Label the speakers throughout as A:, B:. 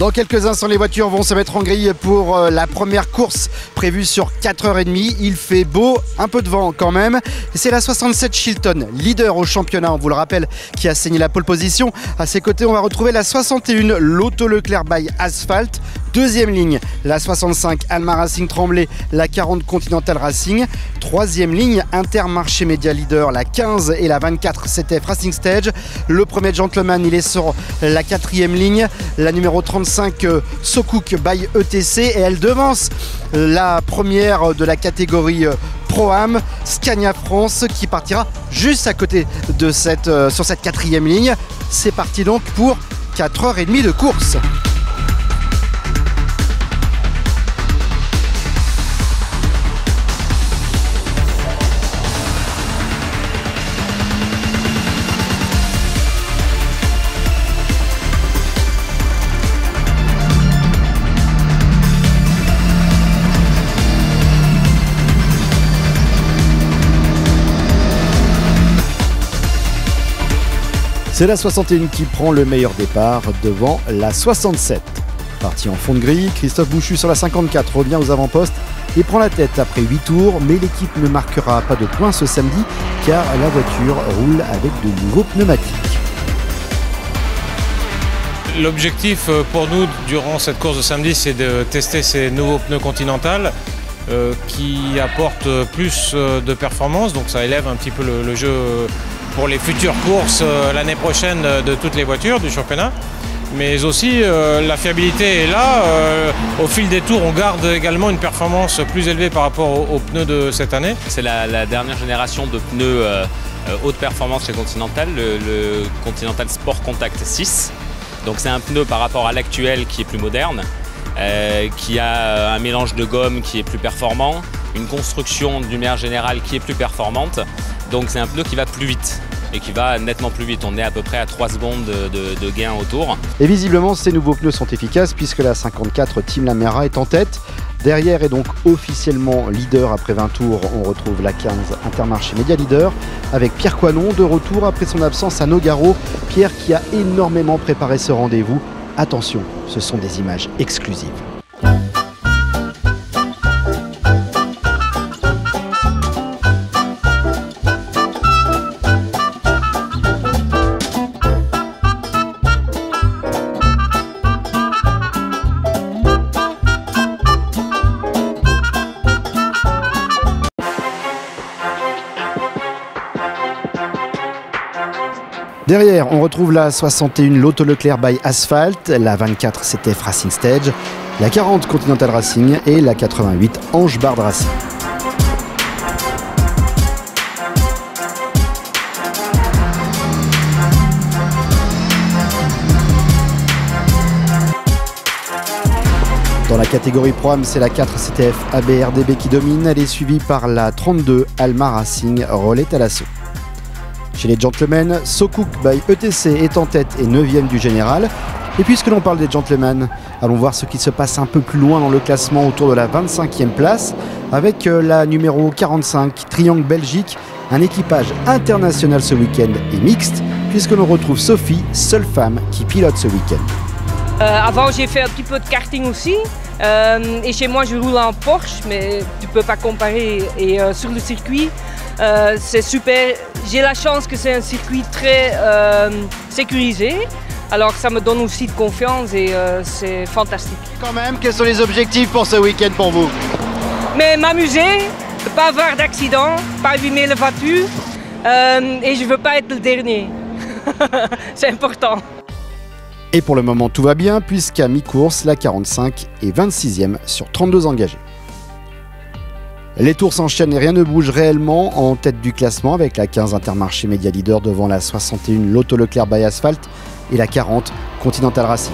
A: Dans quelques instants, les voitures vont se mettre en grille pour la première course prévue sur 4h30. Il fait beau, un peu de vent quand même. C'est la 67 Chilton, leader au championnat, on vous le rappelle, qui a saigné la pole position. À ses côtés, on va retrouver la 61 Lotto Leclerc by Asphalt. Deuxième ligne, la 65 Alma Racing Tremblay, la 40 Continental Racing. Troisième ligne, Intermarché Media Leader, la 15 et la 24 CTF Racing Stage. Le premier gentleman, il est sur la quatrième ligne, la numéro 35 Sokuk by ETC, et elle devance la première de la catégorie Pro-Am, Scania France, qui partira juste à côté de sur cette quatrième ligne. C'est parti donc pour 4h30 de course. C'est la 61 qui prend le meilleur départ devant la 67. Parti en fond de grille, Christophe Bouchu sur la 54 revient aux avant-postes et prend la tête après 8 tours, mais l'équipe ne marquera pas de points ce samedi car la voiture roule avec de nouveaux pneumatiques.
B: L'objectif pour nous durant cette course de samedi, c'est de tester ces nouveaux pneus Continental qui apportent plus de performance, donc ça élève un petit peu le jeu pour les futures courses l'année prochaine de toutes les voitures du championnat. Mais aussi la fiabilité est là. Au fil des tours, on garde également une performance plus élevée par rapport aux pneus de cette année.
C: C'est la dernière génération de pneus haute performance chez Continental, le Continental Sport Contact 6. Donc c'est un pneu par rapport à l'actuel qui est plus moderne, qui a un mélange de gomme qui est plus performant, une construction d'une manière générale qui est plus performante. Donc c'est un pneu qui va plus vite et qui va nettement plus vite. On est à peu près à 3 secondes de gain au tour.
A: Et visiblement, ces nouveaux pneus sont efficaces puisque la 54 Team Lamera est en tête. Derrière est donc officiellement leader après 20 tours. On retrouve la 15 Intermarché Media Leader avec Pierre Coinon de retour après son absence à Nogaro. Pierre qui a énormément préparé ce rendez-vous. Attention, ce sont des images exclusives. Derrière, on retrouve la 61 Lotto Leclerc by Asphalt, la 24 CTF Racing Stage, la 40 Continental Racing et la 88 Ange Bard Racing. Dans la catégorie Pro-Am, c'est la 4 CTF ABRDB qui domine. Elle est suivie par la 32 Alma Racing Relais Talasso. Chez les gentlemen, Sokuk by ETC est en tête et 9e du général. Et puisque l'on parle des gentlemen, allons voir ce qui se passe un peu plus loin dans le classement autour de la 25e place avec la numéro 45 Triangle Belgique, un équipage international ce week-end et mixte puisque l'on retrouve Sophie, seule femme qui pilote ce week-end.
D: Avant j'ai fait un petit peu de karting aussi et chez moi je roule en Porsche mais tu peux pas comparer et sur le circuit c'est super. J'ai la chance que c'est un circuit très sécurisé, alors ça me donne aussi de confiance et c'est fantastique.
A: Quand même, quels sont les objectifs pour ce week-end pour vous?
D: Mais m'amuser, ne pas avoir d'accident, pas abîmer la voiture et je veux pas être le dernier. C'est important.
A: Et pour le moment tout va bien puisqu'à mi-course, la 45 est 26e sur 32 engagés. Les tours s'enchaînent et rien ne bouge réellement en tête du classement avec la 15 Intermarché Media Leader devant la 61 Lotto Leclerc by Asphalt et la 40 Continental Racing.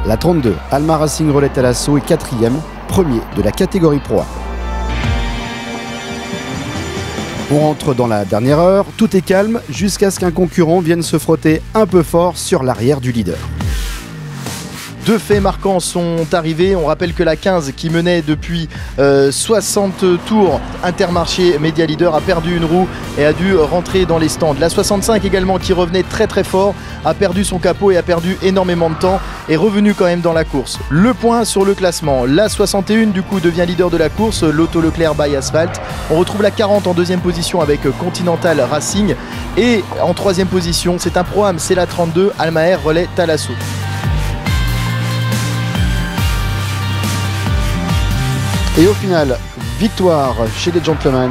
A: La 32 Alma Racing Relais Talasso est 4e, premier de la catégorie Pro-A. On rentre dans la dernière heure, tout est calme jusqu'à ce qu'un concurrent vienne se frotter un peu fort sur l'arrière du leader.
E: Deux faits marquants sont arrivés. On rappelle que la 15 qui menait depuis 60 tours, Intermarché Media Leader, a perdu une roue et a dû rentrer dans les stands. La 65 également qui revenait très très fort a perdu son capot et a perdu énormément de temps, est revenu quand même dans la course. Le point sur le classement, la 61 du coup devient leader de la course, l'Auto Leclerc by Asphalt. On retrouve la 40 en deuxième position avec Continental Racing, et en troisième position c'est un Pro-Am, c'est la 32, Almaer Relais Thalasso.
A: Et au final, victoire chez les gentlemen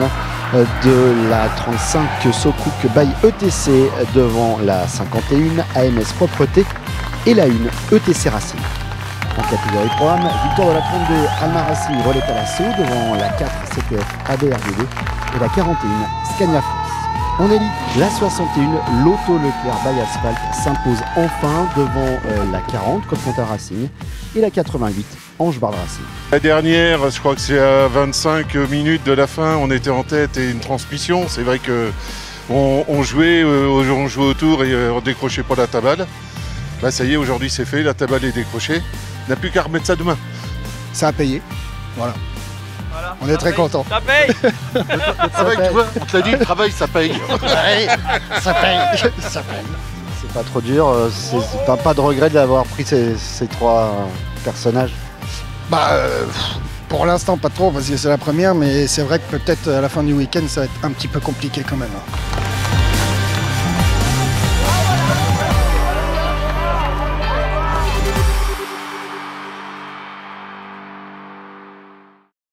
A: de la 35 Sokuk by ETC devant la 51 AMS Propreté et la 1 ETC Racing. En catégorie Pro-Am, victoire de la 32 Alma Racing Relais Thalasso devant la 4 CTF ABRDD et la 41 Scania France. En élite, la 61 l'Auto Leclerc by Asphalt s'impose enfin devant la 40 Continental Racing et la 88 Ange Bard Racing.
F: La dernière, je crois que c'est à 25 minutes de la fin, on était en tête et une transmission. C'est vrai qu'on jouait au tour et on décrochait pas la tabale. Là ça y est, aujourd'hui c'est fait, la tabale est décrochée. On n'a plus qu'à remettre ça demain.
G: Ça a payé, voilà. On est très contents.
C: Ça paye.
F: Le travail, tu vois, on te l'a dit, le travail ça paye.
A: Ça paye. Ça paye. C'est pas trop dur, c'est pas de regret d'avoir pris ces trois personnages.
G: Pour l'instant pas trop parce que c'est la première, mais c'est vrai que peut-être à la fin du week-end ça va être un petit peu compliqué quand même.